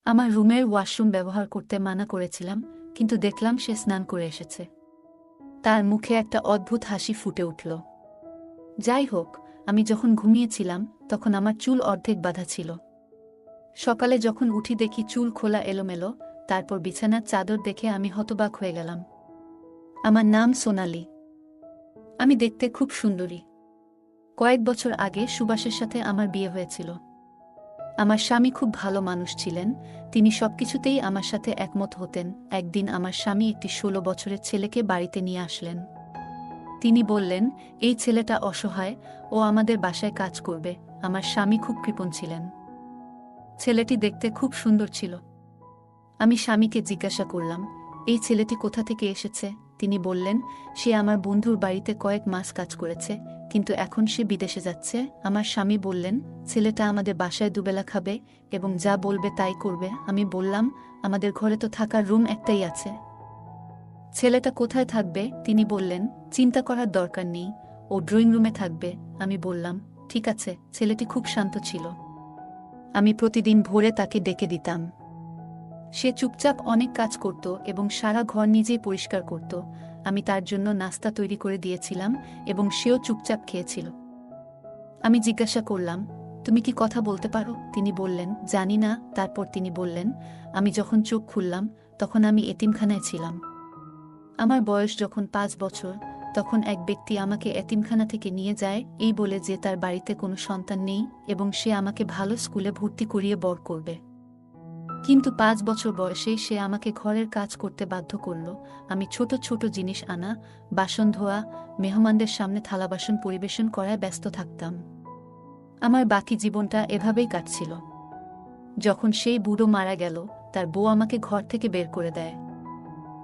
আমার রুমের ওয়াশরুম ব্যবহার করতে মানা করেছিলাম, কিন্তু দেখলাম সে স্নান করে এসেছে। তার মুখে একটা অদ্ভুত হাসি ফুটে উঠল। যাই হোক, আমি যখন ঘুমিয়েছিলাম তখন আমার চুল অর্ধেক বাঁধা ছিল। সকালে যখন উঠি দেখি চুল খোলা এলোমেলো, তারপর বিছানার চাদর দেখে আমি হতবাক হয়ে গেলাম। আমার নাম সোনালি। আমি দেখতে খুব সুন্দরী। কয়েক বছর আগে সুভাষের সাথে আমার বিয়ে হয়েছিল। আমার স্বামী খুব ভালো মানুষ ছিলেন, তিনি সবকিছুতেই আমার সাথে একমত হতেন। একদিন আমার স্বামী একটি ১৬ বছরের ছেলেকে বাড়িতে নিয়ে আসলেন। তিনি বললেন, এই ছেলেটা অসহায়, ও আমাদের বাসায় কাজ করবে। আমার স্বামী খুব কৃপণ ছিলেন। ছেলেটি দেখতে খুব সুন্দর ছিল। আমি স্বামীকে জিজ্ঞাসা করলাম, এই ছেলেটি কোথা থেকে এসেছে? তিনি বললেন, সে আমার বন্ধুর বাড়িতে কয়েক মাস কাজ করেছে, কিন্তু এখন সে বিদেশে যাচ্ছে। আমার স্বামী বললেন, ছেলেটা আমাদের বাসায় দুবেলা খাবে এবং যা বলবে তাই করবে। আমি বললাম, আমাদের ঘরে তো থাকার রুম একটাই আছে। ছেলেটা কোথায় থাকবে? তিনি বললেন, চিন্তা করার দরকার নেই, ও ড্রয়িং রুমে থাকবে। আমি বললাম, ঠিক আছে। ছেলেটি খুব শান্ত ছিল। আমি প্রতিদিন ভোরে তাকে ডেকে দিতাম। সে চুপচাপ অনেক কাজ করত এবং সারা ঘর নিজেই পরিষ্কার করত। আমি তার জন্য নাস্তা তৈরি করে দিয়েছিলাম এবং সেও চুপচাপ খেয়েছিল। আমি জিজ্ঞাসা করলাম, তুমি কি কথা বলতে পারো? তিনি বললেন, জানি না। তারপর তিনি বললেন, আমি যখন চোখ খুললাম তখন আমি এতিমখানায় ছিলাম। আমার বয়স যখন ৫ বছর, তখন এক ব্যক্তি আমাকে এতিমখানা থেকে নিয়ে যায় এই বলে যে তার বাড়িতে কোনো সন্তান নেই এবং সে আমাকে ভালো স্কুলে ভর্তি করিয়ে বড় করবে। কিন্তু ৫ বছর বয়সেই সে আমাকে ঘরের কাজ করতে বাধ্য করল। আমি ছোট ছোট জিনিস আনা, বাসন ধোয়া, মেহমানদের সামনে থালাবাসন পরিবেশন করায় ব্যস্ত থাকতাম। আমার বাকি জীবনটা এভাবেই কাটছিল। যখন সেই বুড়ো মারা গেল, তার বউ আমাকে ঘর থেকে বের করে দেয়।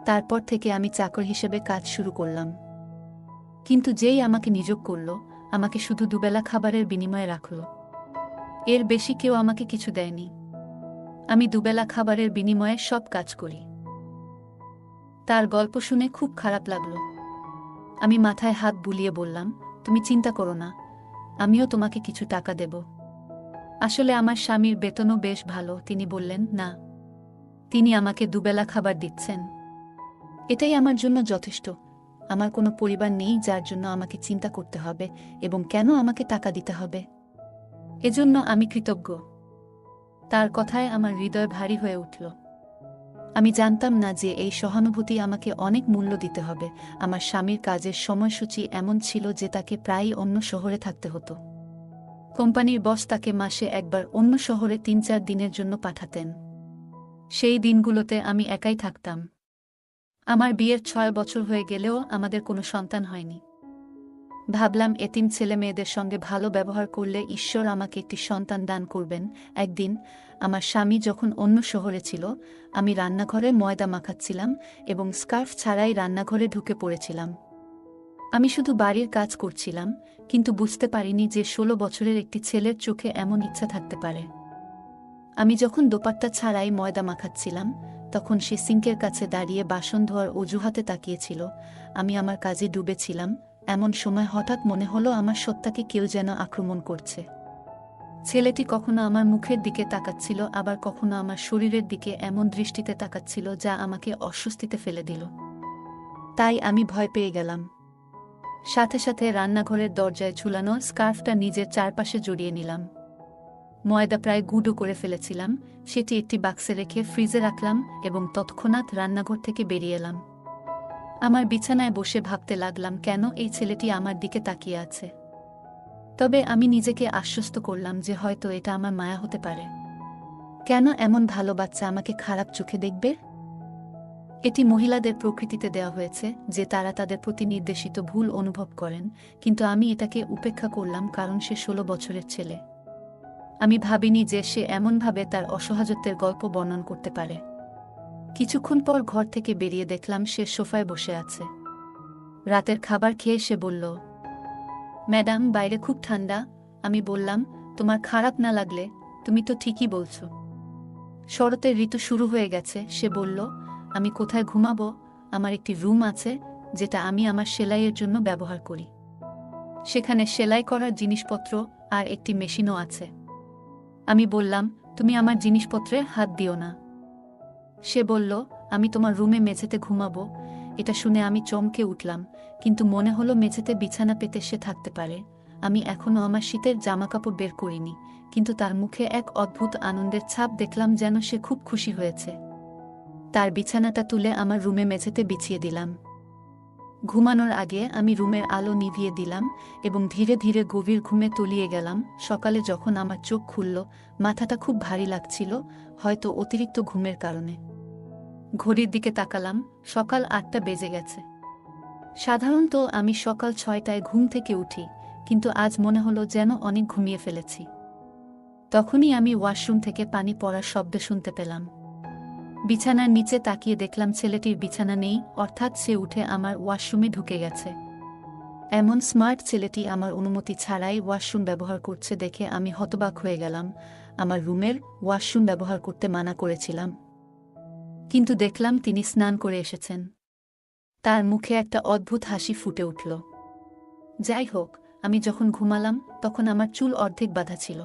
তারপর থেকে আমি চাকর হিসেবে কাজ শুরু করলাম। কিন্তু যেই আমাকে নিয়োগ করল, আমাকে শুধু দুবেলা খাবারের বিনিময়ে রাখল। এর বেশি কেউ আমাকে কিছু দেয়নি। আমি দুবেলা খাবারের বিনিময়ে সব কাজ করি। তার গল্প শুনে খুব খারাপ লাগল। আমি মাথায় হাত বুলিয়ে বললাম, তুমি চিন্তা করো না, আমিও তোমাকে কিছু টাকা দেব। আসলে আমার স্বামীর বেতনও বেশ ভালো। তিনি বললেন, না, তিনি আমাকে দুবেলা খাবার দিচ্ছেন। এটাই আমার জন্য যথেষ্ট। আমার কোনো পরিবার নেই যার জন্য আমাকে চিন্তা করতে হবে এবং কেন আমাকে টাকা দিতে হবে। এজন্য আমি কৃতজ্ঞ। তার কথায় আমার হৃদয় ভারী হয়ে উঠল। আমি জানতাম না যে এই সহানুভূতি আমাকে অনেক মূল্য দিতে হবে। আমার স্বামীর কাজের সময়সূচি এমন ছিল যে তাকে প্রায়ই অন্য শহরে থাকতে হতো। কোম্পানির বস তাকে মাসে একবার অন্য শহরে ৩-৪ দিনের জন্য পাঠাতেন। সেই দিনগুলোতে আমি একাই থাকতাম। আমার বিয়ের ৬ বছর হয়ে গেলেও আমাদের কোনো সন্তান হয়নি। ভাবলাম, এতিম ছেলে মেয়েদের সঙ্গে ভালো ব্যবহার করলে ঈশ্বর আমাকে একটি সন্তান দান করবেন। একদিন আমার স্বামী যখন অন্য শহরে ছিল, আমি রান্নাঘরে ময়দা মাখাচ্ছিলাম এবং স্কার্ফ ছাড়াই রান্নাঘরে ঢুকে পড়েছিলাম। আমি শুধু বাড়ির কাজ করছিলাম, কিন্তু বুঝতে পারিনি যে ১৬ বছরের একটি ছেলের চোখে এমন ইচ্ছা থাকতে পারে। আমি যখন দোপাট্টা ছাড়াই ময়দা মাখাচ্ছিলাম, তখন সে সিঙ্কের কাছে দাঁড়িয়ে বাসন ধোয়ার অজুহাতে তাকিয়েছিল। আমি আমার কাজে ডুবেছিলাম। এমন সময় হঠাৎ মনে হলো আমার সত্তাকে কেউ যেন আক্রমণ করছে। ছেলেটি কখনো আমার মুখের দিকে তাকাচ্ছিল, আবার কখনো আমার শরীরের দিকে এমন দৃষ্টিতে তাকাচ্ছিল যা আমাকে অস্বস্তিতে ফেলে দিল। তাই আমি ভয় পেয়ে গেলাম। সাথে সাথে রান্নাঘরের দরজায় ঝুলানো স্কার্ফটা নিজের চারপাশে জড়িয়ে নিলাম। ময়দা প্রায় গুঁড়ো করে ফেলেছিলাম, সেটি একটি বাক্সে রেখে ফ্রিজে রাখলাম এবং তৎক্ষণাৎ রান্নাঘর থেকে বেরিয়ে এলাম। আমার বিছানায় বসে ভাবতে লাগলাম, কেন এই ছেলেটি আমার দিকে তাকিয়ে আছে। তবে আমি নিজেকে আশ্বস্ত করলাম যে হয়তো এটা আমার মায়া হতে পারে। কেন এমন ভালো বাচ্চা আমাকে খারাপ চোখে দেখবে? এটি মহিলাদের প্রকৃতিতে দেওয়া হয়েছে যে তারা তাদের প্রতি নির্দেশিত ভুল অনুভব করেন, কিন্তু আমি এটাকে উপেক্ষা করলাম কারণ সে ১৬ বছরের ছেলে। আমি ভাবিনি যে সে এমনভাবে তার অসহায়ত্বের গল্প বর্ণন করতে পারে। কিছুক্ষণ পর ঘর থেকে বেরিয়ে দেখলাম সে সোফায় বসে আছে। রাতের খাবার খেয়ে সে বলল, ম্যাডাম, বাইরে খুব ঠান্ডা। আমি বললাম, তোমার খারাপ না লাগলে, তুমি তো ঠিকই বলছো। শরতের ঋতু শুরু হয়ে গেছে। সে বলল, আমি কোথায় ঘুমাবো? আমার একটি রুম আছে যেটা আমি আমার সেলাইয়ের জন্য ব্যবহার করি। সেখানে সেলাই করার জিনিসপত্র আর একটি মেশিনও আছে। আমি বললাম, তুমি আমার জিনিসপত্রে হাত দিও না। সে বলল, আমি তোমার রুমে মেঝেতে ঘুমাবো। এটা শুনে আমি চমকে উঠলাম, কিন্তু মনে হলো মেঝেতে বিছানা পেতে সে থাকতে পারে। আমি এখনও আমার শীতের জামাকাপড় বের করিনি, কিন্তু তার মুখে এক অদ্ভুত আনন্দের ছাপ দেখলাম, যেন সে খুব খুশি হয়েছে। তার বিছানাটা তুলে আমার রুমে মেঝেতে বিছিয়ে দিলাম। ঘুমানোর আগে আমি রুমের আলো নিভিয়ে দিলাম এবং ধীরে ধীরে গভীর ঘুমে তলিয়ে গেলাম। সকালে যখন আমার চোখ খুলল, মাথাটা খুব ভারী লাগছিল, হয়তো অতিরিক্ত ঘুমের কারণে। ঘড়ির দিকে তাকালাম, সকাল ৮টা বেজে গেছে। সাধারণত আমি সকাল ৬টায় ঘুম থেকে উঠি, কিন্তু আজ মনে হলো যেন অনেক ঘুমিয়ে ফেলেছি। তখনই আমি ওয়াশরুম থেকে পানি পড়ার শব্দ শুনতে পেলাম। বিছানার নিচে তাকিয়ে দেখলাম ছেলেটির বিছানা নেই, অর্থাৎ সে উঠে আমার ওয়াশরুমে ঢুকে গেছে। এমন স্মার্ট ছেলেটি আমার অনুমতি ছাড়াই ওয়াশরুম ব্যবহার করছে দেখে আমি হতবাক হয়ে গেলাম। আমার রুমের ওয়াশরুম ব্যবহার করতে মানা করেছিলাম, কিন্তু দেখলাম তিনি স্নান করে এসেছেন। তার মুখে একটা অদ্ভুত হাসি ফুটে উঠল। যাই হোক, আমি যখন ঘুমালাম তখন আমার চুল অর্ধেক বাঁধা ছিল।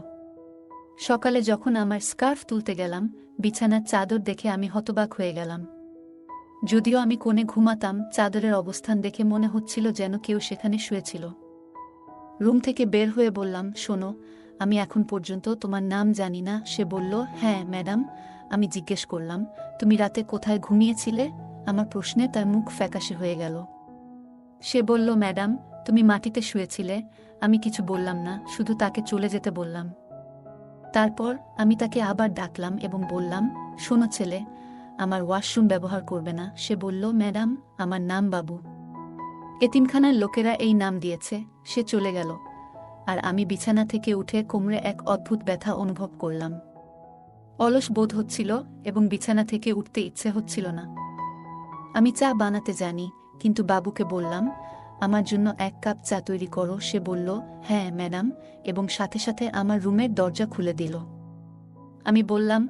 সকালে যখন আমার স্কার্ফ তুলতে গেলাম, বিছানার চাদর দেখে আমি হতবাক হয়ে গেলাম। যদিও আমি কোণে ঘুমাতাম, চাদরের অবস্থান দেখে মনে হচ্ছিল যেন কেউ সেখানে শুয়েছিল। রুম থেকে বের হয়ে বললাম, শোনো, আমি এখন পর্যন্ত তোমার নাম জানি না। সে বলল, হ্যাঁ ম্যাডাম। আমি জিজ্ঞেস করলাম, তুমি রাতে কোথায় ঘুমিয়েছিলে? আমার প্রশ্নে তার মুখ ফ্যাকাশে হয়ে গেল। সে বলল, ম্যাডাম, তুমি মাটিতে শুয়েছিলে। আমি কিছু বললাম না, শুধু তাকে চলে যেতে বললাম। তারপর আমি তাকে আবার ডাকলাম এবং বললাম, শোনো ছেলে, আমার ওয়াশরুম ব্যবহার করবে না। সে বলল, ম্যাডাম, আমার নাম বাবু। এতিমখানার লোকেরা এই নাম দিয়েছে। সে চলে গেল, আর আমি বিছানা থেকে উঠে কোমরে এক অদ্ভুত ব্যথা অনুভব করলাম। অলস বোধ হচ্ছিল এবং বিছানা থেকে উঠতে ইচ্ছে হচ্ছিল না। আমি চা বানাতে জানি, কিন্তু বাবুকে বললাম, আমার জন্য 1 কাপ চা তৈরি করো। সে বলল, হ্যাঁ ম্যাডাম, এবং সাথে সাথে আমার রুমের দরজা খুলে দিল। আমি বললাম,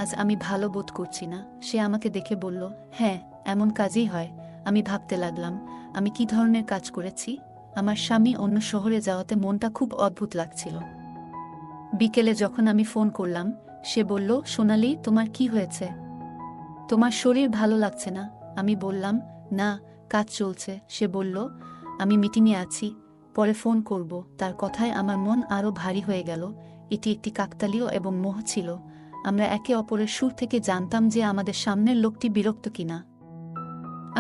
আজ আমি ভালো বোধ করছি না। সে আমাকে দেখে বলল, হ্যাঁ, এমন কাজই হয়। আমি ভাবতে লাগলাম, আমি কি ধরনের কাজ করেছি। আমার স্বামী অন্য শহরে যাওয়াতে মনটা খুব অদ্ভুত লাগছিল। বিকেলে যখন আমি ফোন করলাম, সে বলল, সোনালি, তোমার কি হয়েছে? তোমার শরীর ভালো লাগছে না? আমি বললাম, না, কাজ চলছে। সে বলল, আমি মিটিংয়ে আছি, পরে ফোন করব। তার কথায় আমার মন আরও ভারী হয়ে গেল। এটি একটি কাকতালীয় এবং মোহ ছিল। আমরা একে অপরের সুর থেকে জানতাম যে আমাদের সামনের লোকটি বিরক্ত কিনা।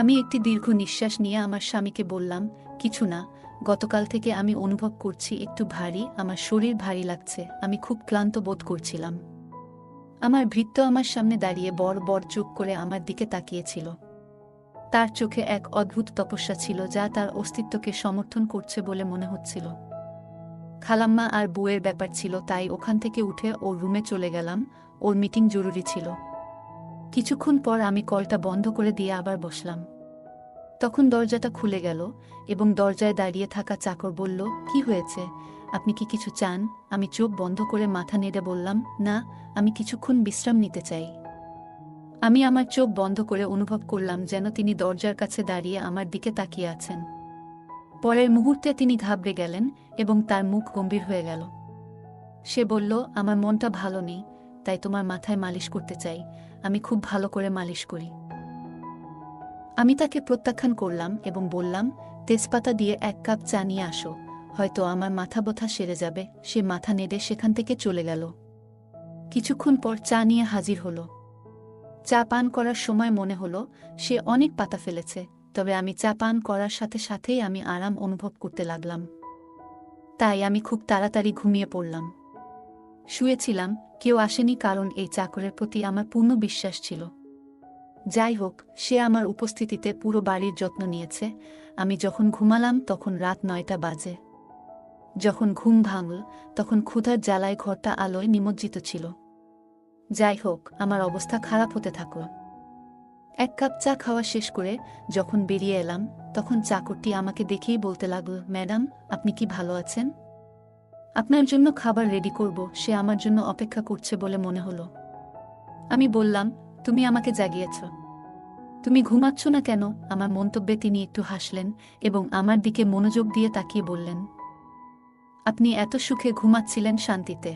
আমি একটি দীর্ঘ নিঃশ্বাস নিয়ে আমার স্বামীকে বললাম, কিছু না, গতকাল থেকে আমি অনুভব করছি একটু ভারী, আমার শরীর ভারী লাগছে। আমি খুব ক্লান্ত বোধ করছিলাম। আমার ভৃত্য আমার সামনে দাঁড়িয়ে বড় বড় চোখ করে আমার দিকে তাকিয়েছিল। তার চোখে এক অদ্ভুত তপস্যা ছিল, যা তার অস্তিত্বকে সমর্থন করছে বলে মনে হচ্ছিল। খালাম্মা আর বউয়ের ব্যাপার ছিল, তাই ওখান থেকে উঠে ওর রুমে চলে গেলাম। ওর মিটিং জরুরি ছিল। কিছুক্ষণ পর আমি কলটা বন্ধ করে দিয়ে আবার বসলাম। তখন দরজাটা খুলে গেল এবং দরজায় দাঁড়িয়ে থাকা চাকর বলল, কি হয়েছে? আপনি কি কিছু চান? আমি চোখ বন্ধ করে মাথা নেড়ে বললাম, না, আমি কিছুক্ষণ বিশ্রাম নিতে চাই। আমি আমার চোখ বন্ধ করে অনুভব করলাম যেন তিনি দরজার কাছে দাঁড়িয়ে আমার দিকে তাকিয়ে আছেন। পরের মুহূর্তে তিনি ঘাবড়ে গেলেন এবং তার মুখ গম্ভীর হয়ে গেল। সে বলল, আমার মনটা ভালো নেই, তাই তোমার মাথায় মালিশ করতে চাই। আমি খুব ভালো করে মালিশ করি। আমি তাকে প্রত্যাখ্যান করলাম এবং বললাম, তেজপাতা দিয়ে 1 কাপ চা নিয়ে আসো, হয়তো আমার মাথা ব্যথা সেরে যাবে। সে মাথা নেড়ে সেখান থেকে চলে গেল। কিছুক্ষণ পর চা নিয়ে হাজির হলো। চা পান করার সময় মনে হলো সে অনেক পাতা ফেলেছে, তবে আমি চা পান করার সাথে সাথেই আমি আরাম অনুভব করতে লাগলাম। তাই আমি খুব তাড়াতাড়ি ঘুমিয়ে পড়লাম। শুয়েছিলাম, কেউ আসেনি, কারণ এই চাকরের প্রতি আমার পূর্ণ বিশ্বাস ছিল। যাই হোক, সে আমার উপস্থিতিতে পুরো বাড়ির যত্ন নিয়েছে। আমি যখন ঘুমালাম তখন রাত 9টা বাজে। যখন ঘুম ভাঙল তখন ক্ষুধার জ্বালায় ঘরটা আলোয় নিমজ্জিত ছিল। যাই হোক, আমার অবস্থা খারাপ হতে থাকল। 1 কাপ চা খাওয়া শেষ করে যখন বেরিয়ে এলাম, তখন চাকরটি আমাকে দেখেই বলতে লাগল, ম্যাডাম, আপনি কি ভালো আছেন? আপনার জন্য খাবার রেডি করব। সে আমার জন্য অপেক্ষা করছে বলে মনে হলো। আমি বললাম, তুমি আমাকে জাগিয়েছ, তুমি ঘুমাচ্ছ না কেন? আমার মন্তব্যে তিনি একটু হাসলেন এবং আমার দিকে মনোযোগ দিয়ে তাকিয়ে বললেন, আপনি এত সুখে ঘুমাচ্ছিলেন শান্তিতে।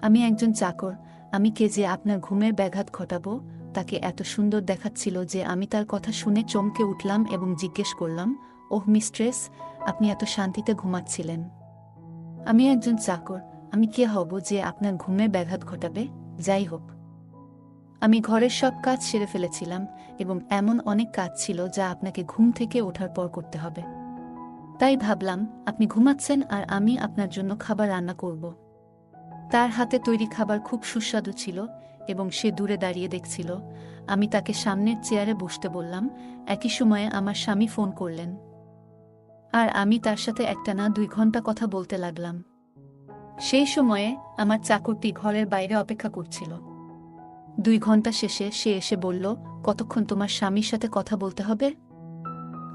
আমি একজন চাকর, আমি কে যে আপনার ঘুমের ব্যাঘাত ঘটাবো। তাকে এত সুন্দর দেখাচ্ছিল যে আমি তার কথা শুনে চমকে উঠলাম এবং জিজ্ঞেস করলাম, ওহ মিস্ট্রেস, আপনি এত শান্তিতে ঘুমাচ্ছিলেন? আমি একজন চাকর, আমি কে হব যে আপনার ঘুমে ব্যাঘাত ঘটাবে? যাই হোক, আমি ঘরের সব কাজ সেরে ফেলেছিলাম এবং এমন অনেক কাজ ছিল যা আপনাকে ঘুম থেকে ওঠার পর করতে হবে। তাই ভাবলাম আপনি ঘুমাচ্ছেন আর আমি আপনার জন্য খাবার রান্না করব। তার হাতে তৈরি খাবার খুব সুস্বাদু ছিল এবং সে দূরে দাঁড়িয়ে দেখছিল। আমি তাকে সামনের চেয়ারে বসতে বললাম। একই সময়ে আমার স্বামী ফোন করলেন আর আমি তার সাথে একটানা 2 ঘন্টা কথা বলতে লাগলাম। সেই সময়ে আমার চাকরটি ঘরের বাইরে অপেক্ষা করছিল। 2 ঘন্টা শেষে সে এসে বলল, কতক্ষণ তোমার স্বামীর সাথে কথা বলতে হবে?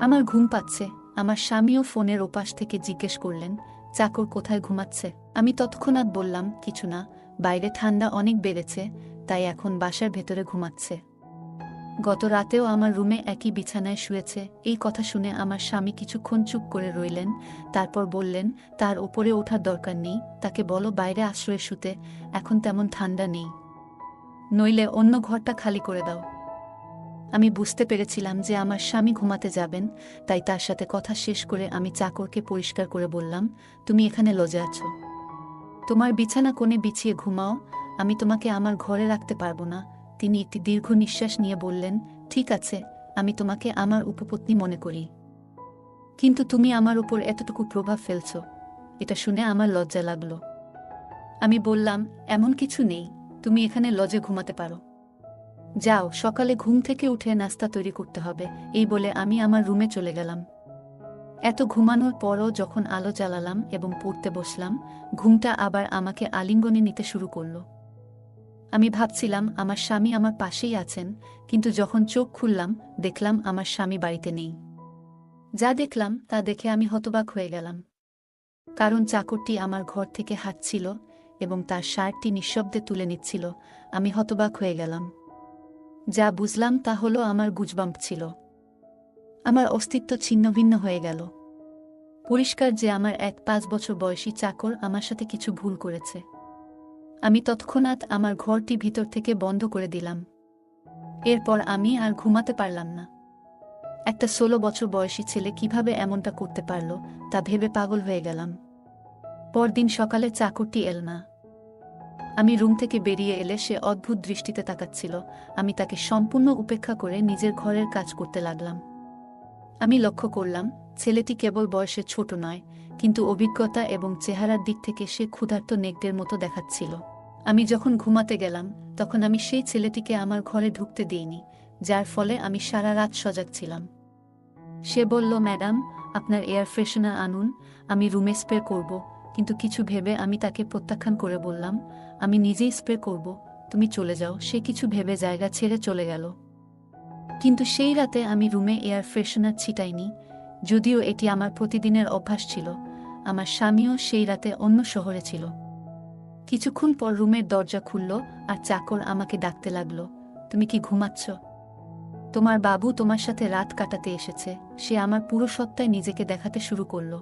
আমার ঘুম পাচ্ছে। আমার স্বামীও ফোনের ওপাশ থেকে জিজ্ঞেস করলেন, চাকর কোথায় ঘুমাচ্ছে? আমি তৎক্ষণাৎ বললাম, কিছু না, বাইরে ঠান্ডা অনেক বেড়েছে, তাই এখন বাসার ভেতরে ঘুমাচ্ছে। গত রাতেও আমার রুমে একই বিছানায় শুয়েছে। এই কথা শুনে আমার স্বামী কিছুক্ষণ চুপ করে রইলেন, তারপর বললেন, তার ওপরে ওঠার দরকার নেই, তাকে বলো বাইরে আশ্রয়ে শুতে, এখন তেমন ঠান্ডা নেই, নইলে অন্য ঘরটা খালি করে দাও। আমি বুঝতে পেরেছিলাম যে আমার স্বামী ঘুমাতে যাবেন, তাই তার সাথে কথা শেষ করে আমি চাকরকে পরিষ্কার করে বললাম, তুমি এখানে লজে আছো, তোমার বিছানা কোণে বিছিয়ে ঘুমাও, আমি তোমাকে আমার ঘরে রাখতে পারবো না। তিনি একটি দীর্ঘ নিঃশ্বাস নিয়ে বললেন, ঠিক আছে, আমি তোমাকে আমার উপপত্নী মনে করি, কিন্তু তুমি আমার উপর এতটুকু প্রভাব ফেলছ। এটা শুনে আমার লজ্জা লাগলো। আমি বললাম, এমন কিছু নেই, তুমি এখানে লজে ঘুমাতে পারো। যাও, সকালে ঘুম থেকে উঠে নাস্তা তৈরি করতে হবে। এই বলে আমি আমার রুমে চলে গেলাম। এত ঘুমানোর পরও যখন আলো জ্বালালাম এবং পড়তে বসলাম, ঘুমটা আবার আমাকে আলিঙ্গনে নিতে শুরু করল। আমি ভাবছিলাম আমার স্বামী আমার পাশেই আছেন, কিন্তু যখন চোখ খুললাম দেখলাম আমার স্বামী বাড়িতে নেই। যা দেখলাম তা দেখে আমি হতবাক হয়ে গেলাম, কারণ চাকরটি আমার ঘর থেকে হাঁটছিল এবং তার শার্টটি নিঃশব্দে তুলে নিচ্ছিল। আমি হতবাক হয়ে গেলাম। যা বুঝলাম তা হলো আমার গুজবাম্প ছিল। আমার অস্তিত্ব ছিন্নভিন্ন হয়ে গেল। পরিষ্কার যে আমার 5 বছর বয়সী চাকর আমার সাথে কিছু ভুল করেছে। আমি তৎক্ষণাৎ আমার ঘরটি ভিতর থেকে বন্ধ করে দিলাম। এরপর আমি আর ঘুমাতে পারলাম না। একটা 16 বছর বয়সী ছেলে কিভাবে এমনটা করতে পারল তা ভেবে পাগল হয়ে গেলাম। পরদিন সকালে চাকরটি এল না। আমি রুম থেকে বেরিয়ে এলে সে অদ্ভুত দৃষ্টিতে তাকাচ্ছিল। আমি তাকে সম্পূর্ণ উপেক্ষা করে নিজের ঘরের কাজ করতে লাগলাম। আমি লক্ষ্য করলাম ছেলেটি কেবল বয়সে ছোট নয়, কিন্তু অভিজ্ঞতা এবং চেহারার দিক থেকে সে ক্ষুধার্ত নেকড়ের মতো দেখাচ্ছিল। আমি যখন ঘুমাতে গেলাম তখন আমি সেই ছেলেটিকে আমার ঘরে ঢুকতে দিইনি, যার ফলে আমি সারা রাত সজাগ ছিলাম। সে বলল, ম্যাডাম, আপনার এয়ার ফ্রেশনার আনুন, আমি রুমে স্প্রে করব। কিন্তু কিছু ভেবে আমি তাকে প্রত্যাখ্যান করে বললাম, আমি নিজেই স্প্রে করব, তুমি চলে যাও। সে কিছু ভেবে জায়গা ছেড়ে চলে গেল। কিন্তু সেই রাতে আমি রুমে এয়ার ফ্রেশনার ছিটাইনি, যদিও এটি আমার প্রতিদিনের অভ্যাস ছিল। আমার স্বামীও সেই রাতে অন্য শহরে ছিল। কিছুক্ষণ পর রুমের দরজা খুলল আর চাকর আমাকে ডাকতে লাগল, তুমি কি ঘুমাচ্ছ? তোমার বাবু তোমার সাথে রাত কাটাতে এসেছে। সে আমার পুরো সত্তায় নিজেকে দেখাতে শুরু করল।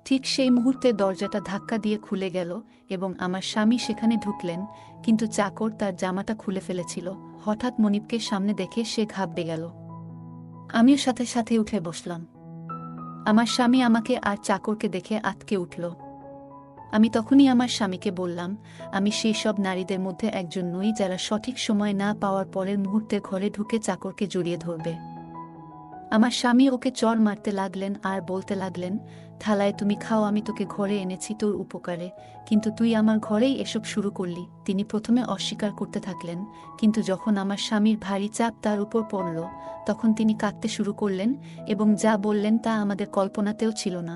ঠিক সেই মুহূর্তে দরজাটা ধাক্কা দিয়ে খুলে গেল এবং আমার স্বামী সেখানে ঢুকলেন, কিন্তু চাকর তার জামাটা খুলে ফেলেছিল। হঠাৎ মনিবকে সামনে দেখে সে ঘাবড়ে গেল। আমিও সাথে সাথে উঠে বসলাম। আমার স্বামী আমাকে আর চাকরকে দেখে আঁতকে উঠল। আমি তখনই আমার স্বামীকে বললাম, আমি সেই সব নারীদের মধ্যে একজন নই যারা সঠিক সময় না পাওয়ার পরের মুহূর্তে ঘরে ঢুকে চাকরকে জড়িয়ে ধরবে। আমার স্বামী ওকে চড় মারতে লাগলেন আর বলতে লাগলেন, থালায় তুমি খাও, আমি তোকে ঘরে এনেছি তোর উপকারে, কিন্তু তুই আমার ঘরেই এসব শুরু করলি। তিনি প্রথমে অস্বীকার করতে থাকলেন, কিন্তু যখন আমার স্বামীর ভারী চাপ তার উপর পড়ল তখন তিনি কাঁদতে শুরু করলেন এবং যা বললেন তা আমাদের কল্পনাতেও ছিল না।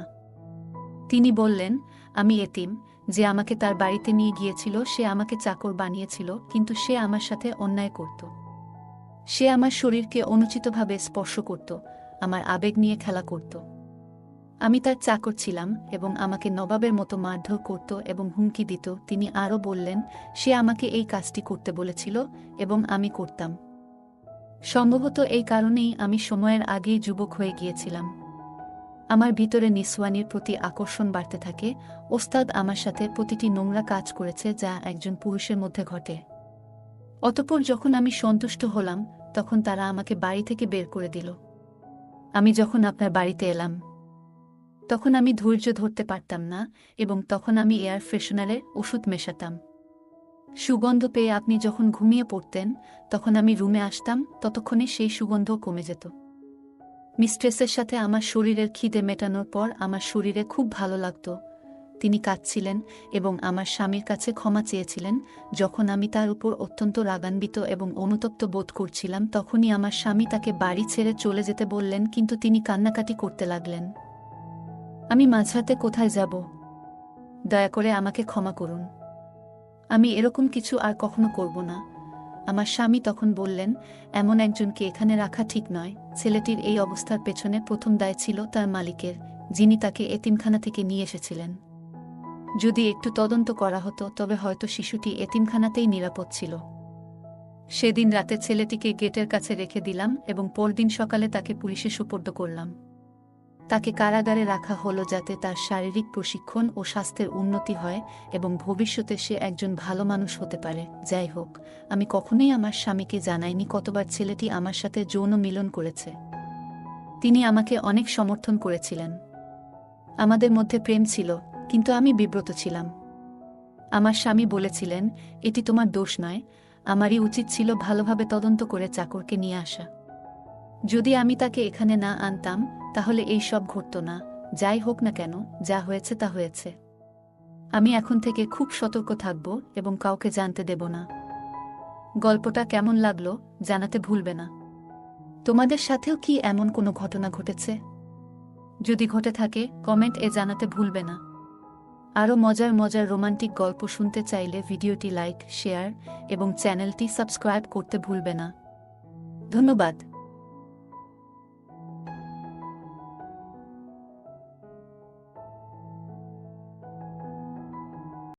তিনি বললেন, আমি এতিম, যে আমাকে তার বাড়িতে নিয়ে গিয়েছিল সে আমাকে চাকর বানিয়েছিল, কিন্তু সে আমার সাথে অন্যায় করত। সে আমার শরীরকে অনুচিতভাবে স্পর্শ করত, আমার আবেগ নিয়ে খেলা করত। আমি তার চাকর ছিলাম এবং আমাকে নবাবের মতো মারধর করত এবং হুমকি দিত। তিনি আরও বললেন, সে আমাকে এই কাজটি করতে বলেছিল এবং আমি করতাম। সম্ভবত এই কারণেই আমি সময়ের আগেই যুবক হয়ে গিয়েছিলাম। আমার ভিতরে নিসওয়ানির প্রতি আকর্ষণ বাড়তে থাকে। ওস্তাদ আমার সাথে প্রতিটি নোংরা কাজ করেছে যা একজন পুরুষের মধ্যে ঘটে। অতঃপর যখন আমি সন্তুষ্ট হলাম, তখন তারা আমাকে বাড়ি থেকে বের করে দিল। আমি যখন আপনার বাড়িতে এলাম, তখন আমি ধৈর্য ধরতে পারতাম না এবং তখন আমি এয়ার ফ্রেশনারের ওষুধ মেশাতাম। সুগন্ধ পেয়ে আপনি যখন ঘুমিয়ে পড়তেন, তখন আমি রুমে আসতাম, ততক্ষণে সেই সুগন্ধ কমে যেত। মিস্ট্রেসের সাথে আমার শরীরের খিদে মেটানোর পর আমার শরীরে খুব ভালো লাগত। তিনি কাঁদছিলেন এবং আমার স্বামীর কাছে ক্ষমা চেয়েছিলেন। যখন আমি তার উপর অত্যন্ত রাগান্বিত এবং অনুতপ্ত বোধ করছিলাম, তখনই আমার স্বামী তাকে বাড়ি ছেড়ে চলে যেতে বললেন, কিন্তু তিনি কান্নাকাটি করতে লাগলেন। আমি মাঝরাতে কোথায় যাব? দয়া করে আমাকে ক্ষমা করুন। আমি এরকম কিছু আর কখনো করব না। আমার স্বামী তখন বললেন, এমন একজনকে এখানে রাখা ঠিক নয়। ছেলেটির এই অবস্থার পেছনে প্রথম দায় ছিল তার মালিকের, যিনি তাকে এতিমখানা থেকে নিয়ে এসেছিলেন। যদি একটু তদন্ত করা হতো তবে হয়তো শিশুটি এতিমখানাতেই নিরাপদ ছিল। সেদিন রাতে ছেলেটিকে গেটের কাছে রেখে দিলাম এবং পরদিন সকালে তাকে পুলিশে সোপর্দ করলাম। তাকে কারাগারে রাখা হলো যাতে তার শারীরিক প্রশিক্ষণ ও স্বাস্থ্যের উন্নতি হয় এবং ভবিষ্যতে সে একজন ভালো মানুষ হতে পারে। যাই হোক, আমি কখনোই আমার স্বামীকে জানাইনি কতবার ছেলেটি আমার সাথে যৌন মিলন করেছে। তিনি আমাকে অনেক সমর্থন করেছিলেন। আমাদের মধ্যে প্রেম ছিল, কিন্তু আমি বিব্রত ছিলাম। আমার স্বামী বলেছিলেন, এটি তোমার দোষ নয়, আমারই উচিত ছিল ভালোভাবে তদন্ত করে চাকরকে নিয়ে আসা। যদি আমি তাকে এখানে না আনতাম তাহলে এই সব ঘটত না। যাই হোক না কেন, যা হয়েছে তা হয়েছে। আমি এখন থেকে খুব সতর্ক থাকব এবং কাউকে জানতে দেব না। গল্পটা কেমন লাগলো জানাতে ভুলবে না। তোমাদের সাথেও কি এমন কোনো ঘটনা ঘটেছে? যদি ঘটে থাকে কমেন্ট জানাতে ভুলবে না। আরও মজার মজার রোমান্টিক গল্প শুনতে চাইলে ভিডিওটি লাইক, শেয়ার এবং চ্যানেলটি সাবস্ক্রাইব করতে ভুলবে না। ধন্যবাদ।